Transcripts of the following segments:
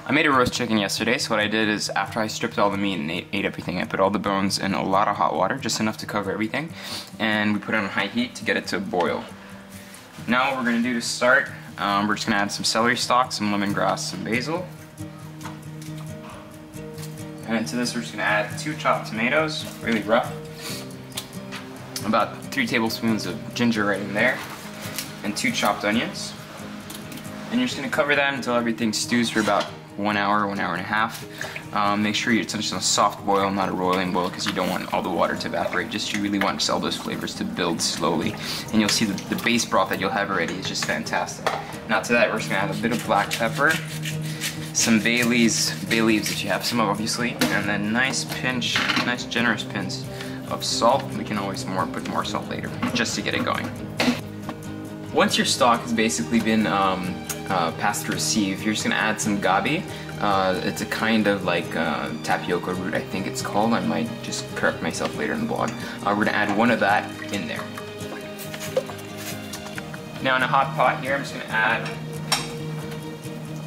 I made a roast chicken yesterday, so what I did is after I stripped all the meat and ate everything, I put all the bones in a lot of hot water, just enough to cover everything, and we put it on high heat to get it to boil. Now what we're going to do to start, we're just going to add some celery stalks, some lemongrass, some basil. And into this we're just going to add 2 chopped tomatoes, really rough. About 3 tablespoons of ginger right in there, and 2 chopped onions. And you're just going to cover that until everything stews for about 1 hour, 1 hour and a half. Make sure it's just a soft boil, not a roiling boil, because you don't want all the water to evaporate. You really want all those flavors to build slowly. And you'll see the base broth that you'll have already is just fantastic. Now to that we're just going to add a bit of black pepper, some bay leaves if you have some obviously, and then nice generous pinch of salt. We can always put more salt later, just to get it going. Once your stock has basically been passed through a sieve, you're just going to add some gabi. It's a kind of like tapioca root, I think it's called. I might just correct myself later in the blog. We're going to add 1 of that in there. Now in a hot pot here, I'm just going to add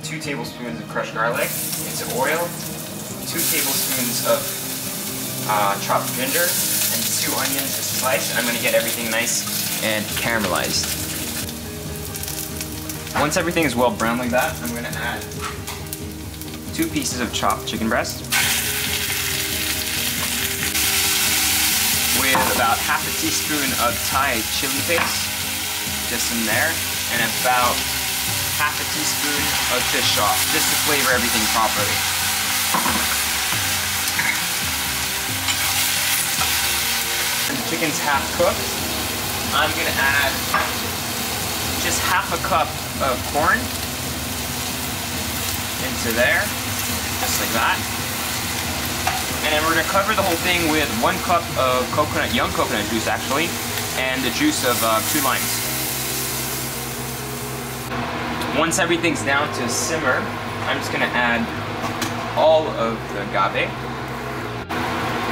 2 tablespoons of crushed garlic into oil, 2 tablespoons of chopped ginger, and 2 onions to slice. And I'm going to get everything nice and caramelized. Once everything is well browned like that, I'm going to add 2 pieces of chopped chicken breast with about half a teaspoon of Thai chili paste, just in there, and about half a teaspoon of fish sauce, just to flavor everything properly. The chicken's half cooked. I'm going to add just half a cup of corn into there, just like that. And then we're going to cover the whole thing with 1 cup of young coconut juice actually, and the juice of 2 limes. Once everything's down to simmer, I'm just going to add all of the agave.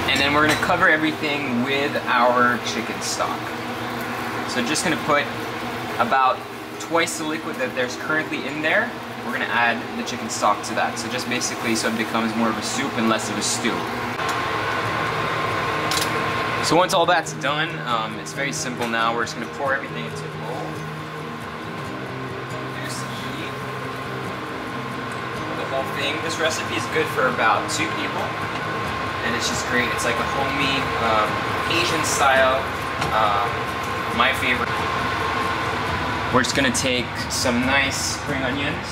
And then we're going to cover everything with our chicken stock. So just going to put about twice the liquid that there's currently in there. We're going to add the chicken stock to that. So just basically so it becomes more of a soup and less of a stew. So once all that's done, it's very simple now. We're just going to pour everything into a bowl. Reduce the heat. The whole thing. This recipe is good for about 2 people. And it's just great. It's like a homey, Asian style, my favorite. We're just going to take some nice spring onions,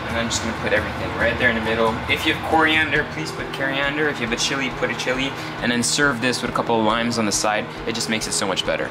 and I'm just going to put everything right there in the middle. If you have coriander, please put coriander. If you have a chili, put a chili, and then serve this with a couple of limes on the side. It just makes it so much better.